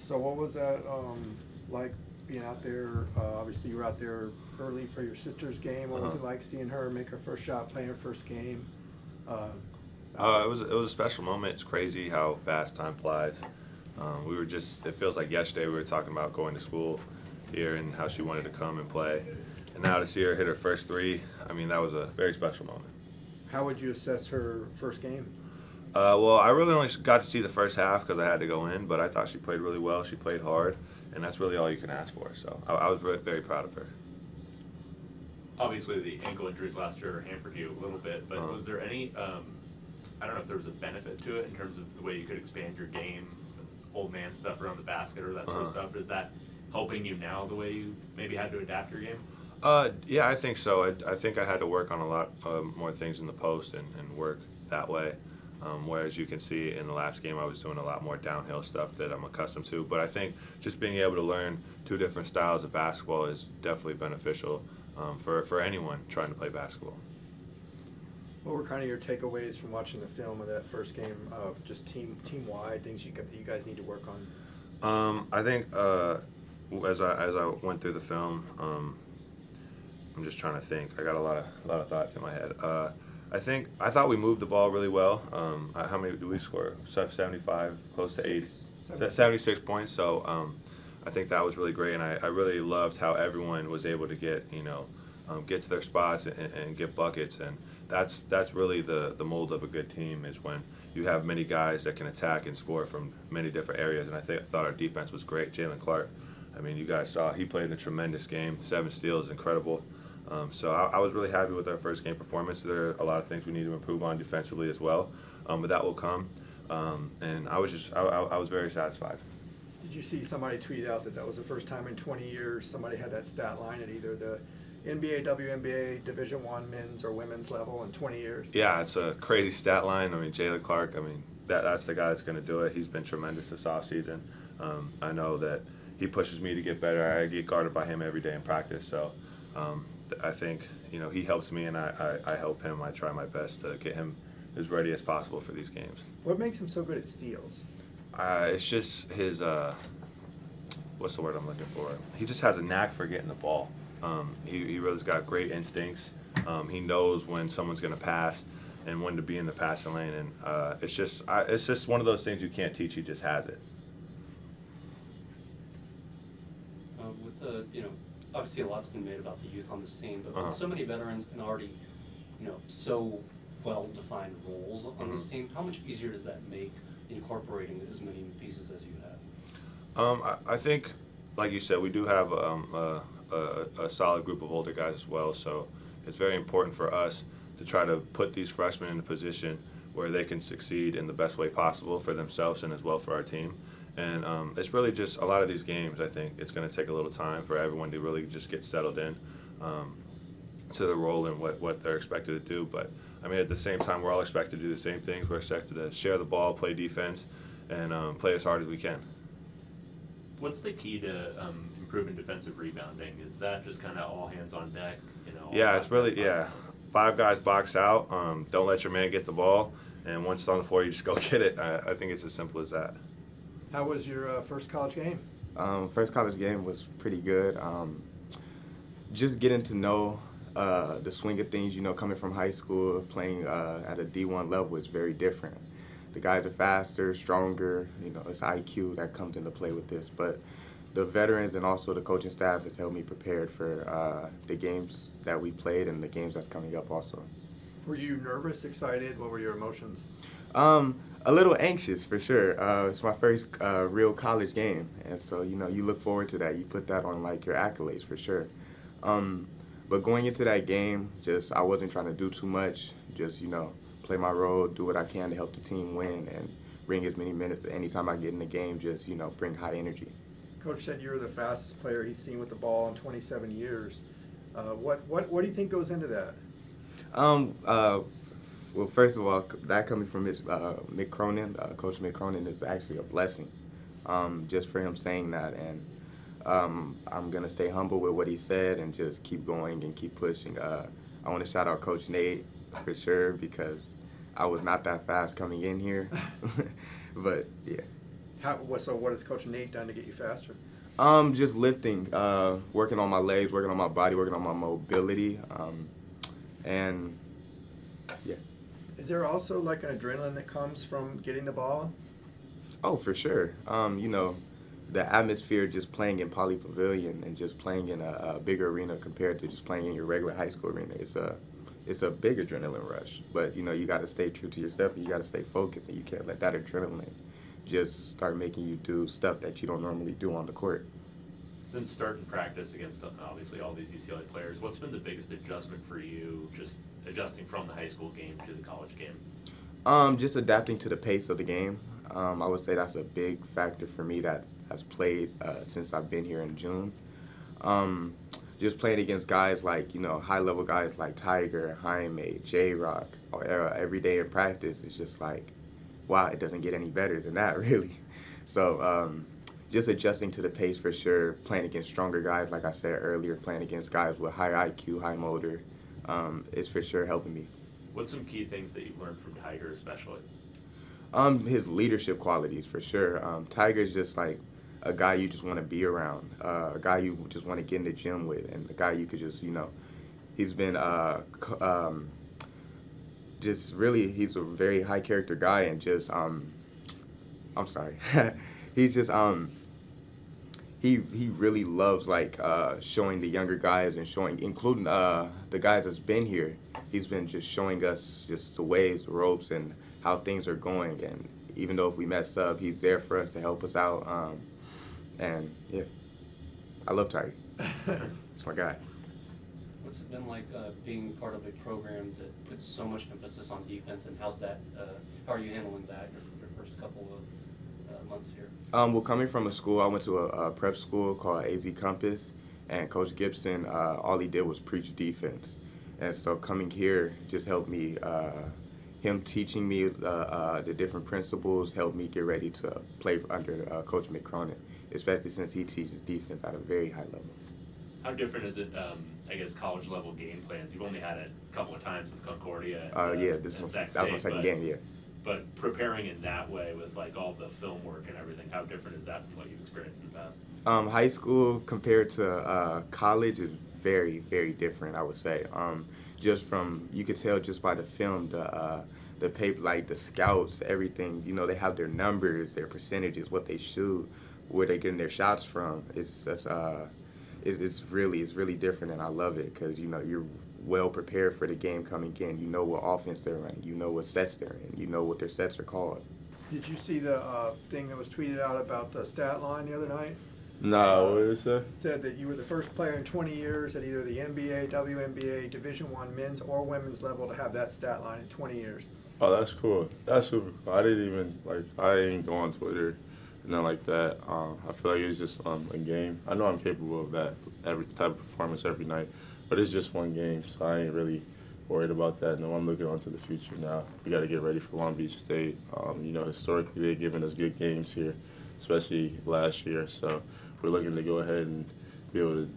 So what was that like being out there? Obviously, you were out there early for your sister's game. What was it like seeing her make her first shot, playing her first game? It was a special moment. It's crazy how fast time flies. We were just, it feels like yesterday we were talking about going to school here and how she wanted to come and play. And now to see her hit her first three, I mean, that was a very special moment. How would you assess her first game? Well, I really only got to see the first half because I had to go in, but I thought she played really well. She played hard, and that's really all you can ask for. So I was very proud of her. Obviously, the ankle injuries last year hampered you a little bit, but was there any, I don't know if there was a benefit to it in terms of the way you could expand your game, old man stuff around the basket or that sort of stuff? Is that helping you now the way you maybe had to adapt your game? Yeah, I think so. I think I had to work on a lot more things in the post and work that way. Whereas you can see in the last game I was doing a lot more downhill stuff that I'm accustomed to. But I think just being able to learn two different styles of basketball is definitely beneficial for anyone trying to play basketball. What were kind of your takeaways from watching the film of that first game of just team-wide, things you guys need to work on? I think as I went through the film, I'm just trying to think. I got a lot of thoughts in my head. I thought we moved the ball really well. How many did we score? 75, close to 80, 76 points. So I think that was really great, and I really loved how everyone was able to get to their spots and get buckets, and that's really the mold of a good team is when you have many guys that can attack and score from many different areas. And I thought our defense was great. Jaylen Clark, I mean, you guys saw he played a tremendous game. 7 steals, incredible. So I was really happy with our first game performance. There are a lot of things we need to improve on defensively as well, but that will come. And I was very satisfied. Did you see somebody tweet out that was the first time in 20 years somebody had that stat line at either the NBA, WNBA, Division I men's or women's level in 20 years? Yeah, it's a crazy stat line. I mean, Jaylen Clark, I mean, that's the guy that's going to do it. He's been tremendous this offseason. I know that he pushes me to get better. I get guarded by him every day in practice. So I think, he helps me and I help him. I try my best to get him as ready as possible for these games. What makes him so good at steals? It's just his, what's the word I'm looking for? He just has a knack for getting the ball. He really's got great instincts. He knows when someone's going to pass and when to be in the passing lane. And it's just one of those things you can't teach. He just has it. With the, obviously a lot's been made about the youth on this team, but with so many veterans and already, so well-defined roles on this team, how much easier does that make incorporating as many pieces as you have? I think, like you said, we do have a solid group of older guys as well, so it's very important for us to try to put these freshmen in a position where they can succeed in the best way possible for themselves and as well for our team. And it's really just a lot of these games, I think it's going to take a little time for everyone to really just get settled in to the role and what they're expected to do. But, I mean, at the same time, we're all expected to do the same things. We're expected to share the ball, play defense, and play as hard as we can. What's the key to improving defensive rebounding? Is that just kind of all hands on deck? Yeah, it's really, 5 guys box out. Don't let your man get the ball. And once it's on the floor, you just go get it. I think it's as simple as that. How was your first college game? First college game was pretty good. Just getting to know the swing of things, coming from high school, playing at a D1 level is very different. The guys are faster, stronger, it's IQ that comes into play with this. But the veterans and also the coaching staff has held me prepared for the games that we played and the games that's coming up also. Were you nervous, excited? What were your emotions? A little anxious for sure. It's my first real college game, and so you look forward to that. You put that on like your accolades for sure. But going into that game, I wasn't trying to do too much. Just play my role, do what I can to help the team win, and bring as many minutes. Anytime I get in the game, just bring high energy. Coach said you were the fastest player he's seen with the ball in 27 years. What do you think goes into that? Well, first of all, that coming from Mick Cronin, Coach Mick Cronin, is actually a blessing, just for him saying that. And I'm going to stay humble with what he said and just keep going and keep pushing. I want to shout out Coach Nate for sure because I was not that fast coming in here. But, yeah. So what has Coach Nate done to get you faster? Just lifting, working on my legs, working on my body, working on my mobility, and yeah. Is there also like an adrenaline that comes from getting the ball? Oh, for sure. You know, the atmosphere just playing in Poly Pavilion and just playing in a bigger arena compared to just playing in your regular high school arena, it's a big adrenaline rush. But, you know, you got to stay true to yourself and you got to stay focused, and you can't let that adrenaline just start making you do stuff that you don't normally do on the court. Since starting practice against obviously all these UCLA players, what's been the biggest adjustment for you, just adjusting from the high school game to the college game? Just adapting to the pace of the game. I would say that's a big factor for me that has played since I've been here in June. Just playing against guys like, you know, high-level guys like Tiger, Jaime, J-Rock, every day in practice, it's just like, wow, it doesn't get any better than that, really. So just adjusting to the pace for sure, playing against stronger guys, like I said earlier, playing against guys with high IQ, high motor, is for sure helping me. What's some key things that you've learned from Tiger especially? His leadership qualities, for sure. Tiger's just like a guy you just want to be around, a guy you just want to get in the gym with, and a guy you could just, you know, he's been just really, he's a very high character guy, and just, I'm sorry, he's just, he really loves like showing the younger guys and showing, including the guys that's been here, he's been just showing us just the ways, the ropes, and how things are going, and even though if we mess up, he's there for us to help us out, and yeah, I love Tiger. It's my guy. What's it been like being part of a program that puts so much emphasis on defense, and how's that? How are you handling that your first couple of months here? Well, coming from a school, I went to a prep school called AZ Compass, and Coach Gibson, all he did was preach defense, and so coming here just helped me. Him teaching me the different principles helped me get ready to play under Coach McCronin, especially since he teaches defense at a very high level. How different is it, I guess, college level game plans? You've only had it a couple of times with Concordia and, yeah, that was my second game, yeah. But preparing in that way with like all the film work and everything, how different is that from what you've experienced in the past? High school compared to college is very, very different, I would say. Just from, you could tell just by the film, the paper, like the scouts, everything, you know, they have their numbers, their percentages, what they shoot, where they're getting their shots from. It's just, it's really different, and I love it because, you know, you're well prepared for the game coming in. You know what offense they're running, you know what sets they're in, you know what their sets are called. Did you see the thing that was tweeted out about the stat line the other night? No, what did it say? It said that you were the first player in 20 years at either the NBA, WNBA, Division I men's or women's level to have that stat line in 20 years. Oh, that's cool. That's super cool. I didn't go on Twitter, nothing like that. I feel like it's just a game. I know I'm capable of that, every type of performance every night, but it's just one game, so I ain't really worried about that. No, I'm looking on to the future now. We got to get ready for Long Beach State. You know, historically, they've given us good games here, especially last year, so we're looking to go ahead and be able to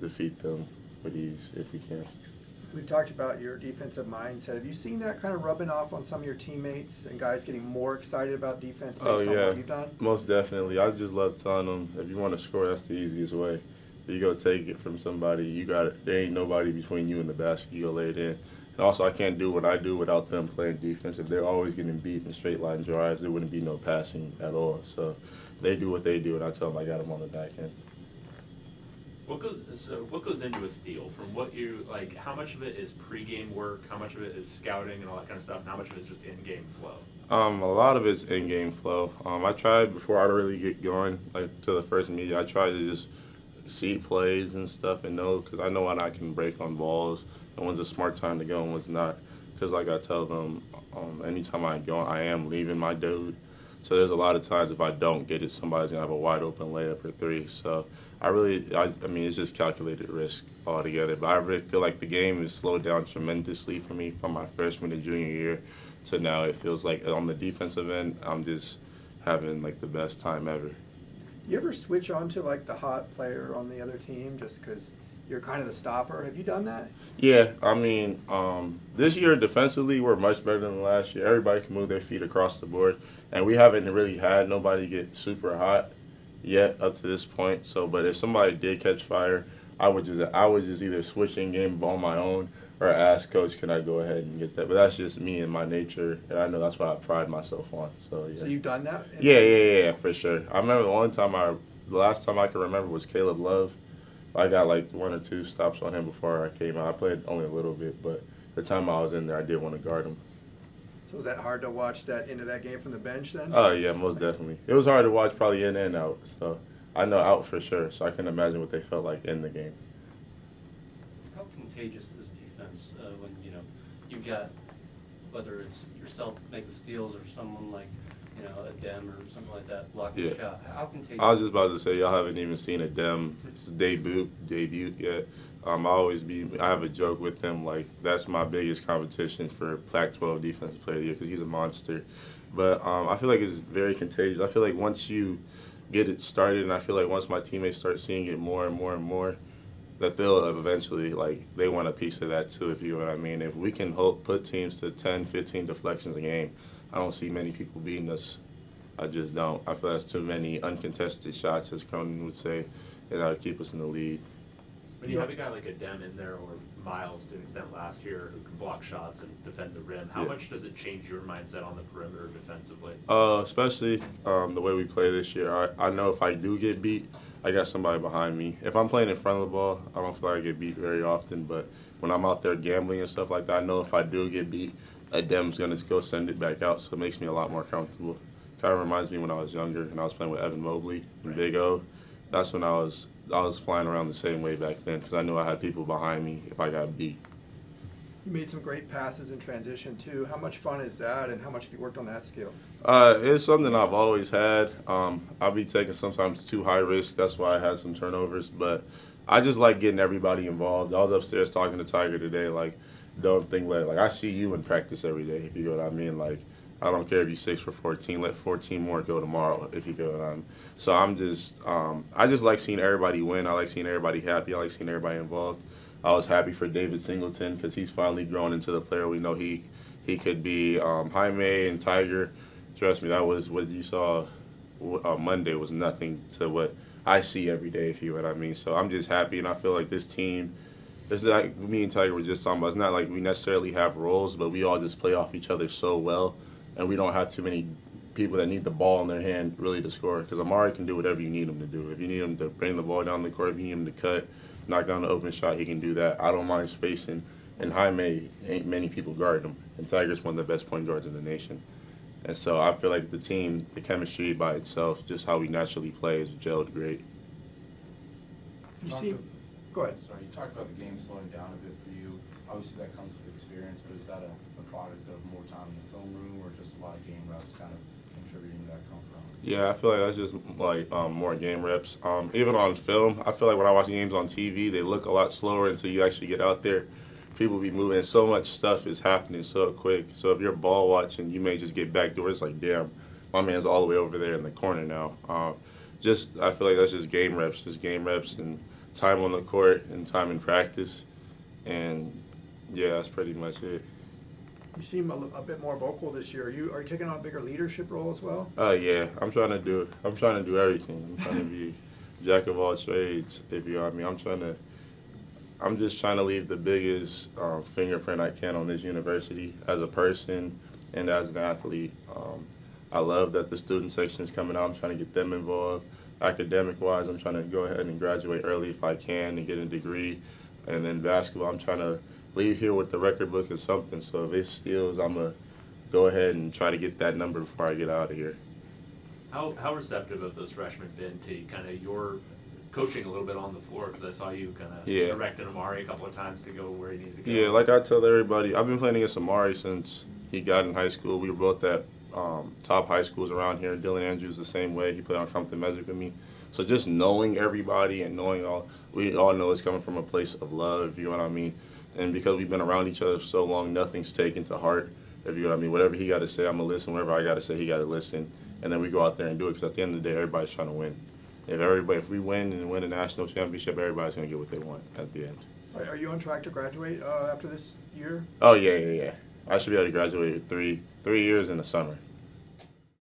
defeat them with ease if we can. We've talked about your defensive mindset. Have you seen that kind of rubbing off on some of your teammates and guys getting more excited about defense based on what you've done? Most definitely. I just love telling them, if you want to score, that's the easiest way. If you go take it from somebody, you got it. There ain't nobody between you and the basket. You go lay it in. And also, I can't do what I do without them playing defense. If they're always getting beat in straight line drives, there wouldn't be no passing at all. So they do what they do, and I tell them I got them on the back end. What goes into a steal? From what you like, how much of it is pregame work? How much of it is scouting and all that kind of stuff? And how much of it is just in-game flow? A lot of it's in-game flow. I tried before I really get going, like to the first media. I tried to just see plays and stuff and know, because I know when I can break on balls and when's a smart time to go and when's not. Because like I tell them, anytime I go, I am leaving my dude. So there's a lot of times if I don't get it, somebody's gonna have a wide open layup or three. So I mean, it's just calculated risk altogether. But I really feel like the game has slowed down tremendously for me from my freshman and junior year to now. It feels like on the defensive end, I'm just having like the best time ever. You ever switch on to like the hot player on the other team just because you're kind of the stopper. Have you done that? Yeah, I mean, this year defensively we're much better than last year. Everybody can move their feet across the board, and we haven't really had nobody get super hot yet up to this point. So, but if somebody did catch fire, I would just either switch in game on my own or ask coach, can I go ahead and get that? But that's just me and my nature, and I know that's what I pride myself on. So yeah. So you've done that? Yeah, for sure. I remember the last time I can remember was Caleb Love. I got like 1 or 2 stops on him before I came out. I played only a little bit, but the time I was in there, I did want to guard him. So was that hard to watch that into that game from the bench then? Oh yeah, most definitely. It was hard to watch probably in and out. So I know out for sure. So I can imagine what they felt like in the game. How contagious is defense when you've got, whether it's yourself make the steals or someone like a Dem or something like that block the shot? How contagious? I was just about to say y'all haven't even seen a Dem debut yet. I have a joke with him, like that's my biggest competition for Pac-12 Defensive Player of the Year because he's a monster. But I feel like it's very contagious. I feel like once you get it started, and I feel like once my teammates start seeing it more and more and more, that they'll eventually, they want a piece of that too, if you know what I mean. If we can put teams to 10, 15 deflections a game, I don't see many people beating us. I just don't. I feel that's too many uncontested shots, as Cronin would say, and that would keep us in the lead. When you have a guy like a Dem in there, or Miles to an extent last year, who can block shots and defend the rim, how much does it change your mindset on the perimeter defensively? Especially the way we play this year. I know if I do get beat, I got somebody behind me. If I'm playing in front of the ball, I don't feel like I get beat very often. But when I'm out there gambling and stuff like that, I know if I do get beat, a Dem's going to go send it back out, so it makes me a lot more comfortable. Kind of reminds me when I was younger and I was playing with Evan Mobley and Big O. That's when I was flying around the same way back then because I knew I had people behind me if I got beat. You made some great passes in transition too. How much fun is that, and how much have you worked on that skill? It's something I've always had. I'll be taking sometimes too high risk. That's why I had some turnovers. But I just like getting everybody involved. I was upstairs talking to Tiger today. Don't think I see you in practice every day. If you know what I mean. I don't care if you're 6 for 14. Let 14 more go tomorrow. If you go what I mean. So I just like seeing everybody win. I like seeing everybody happy. I like seeing everybody involved. I was happy for David Singleton because he's finally grown into the player we know he could be. Jaime and Tiger, trust me, that was what you saw Monday was nothing to what I see every day, if you know what I mean. So I'm just happy, and I feel like this team, it's like me and Tiger were just talking about, it's not like we necessarily have roles, but we all just play off each other so well, and we don't have too many people that need the ball in their hand really to score because Amari can do whatever you need him to do. If you need him to bring the ball down the court, if you need him to cut, knock down the open shot, he can do that. I don't mind spacing, and Jaime, ain't many people guard him, and Tiger's one of the best point guards in the nation. And so I feel like the team, the chemistry by itself, just how we naturally play is gelled great. Go ahead. Sorry, you talked about the game slowing down a bit for you. Obviously that comes with experience, but is that a product of more time in the film room or just a lot of game reps kind of contributing to that come from? Yeah, I feel like that's just more game reps. Even on film, I feel like when I watch games on TV, they look a lot slower until you actually get out there. People be moving, and so much stuff is happening so quick. So if you're ball watching, you may just get back door. It's like, damn, my man's all the way over there in the corner now. I feel like that's just game reps and time on the court and time in practice. And yeah, that's pretty much it. You seem a bit more vocal this year. Are you taking on a bigger leadership role as well? Yeah, I'm trying to do everything. I'm trying to be jack of all trades, if you know what I mean. I'm just trying to leave the biggest fingerprint I can on this university as a person and as an athlete. I love that the student section is coming out. I'm trying to get them involved. Academic-wise, I'm trying to go ahead and graduate early if I can and get a degree. And then basketball, I'm trying to leave here with the record book and something. So if it steals, I'm going to go ahead and try to get that number before I get out of here. How receptive have those freshmen been to kind of your coaching a little bit on the floor? Because I saw you kind of directing Amari a couple of times to go where he needed to go. Yeah, like I tell everybody, I've been playing against Amari since he got in high school. We were both at top high schools around here. Dylan Andrews the same way. He played on Compton Metric with me. So just knowing everybody and knowing we all know it's coming from a place of love, you know what I mean? And because we've been around each other for so long, nothing's taken to heart, if you know what I mean. Whatever he got to say, I'm going to listen. Whatever I got to say, he got to listen. And then we go out there and do it because at the end of the day, everybody's trying to win. if we win and win a national championship, everybody's gonna get what they want at the end. Are you on track to graduate after this year? Oh yeah. I should be able to graduate with three years in the summer.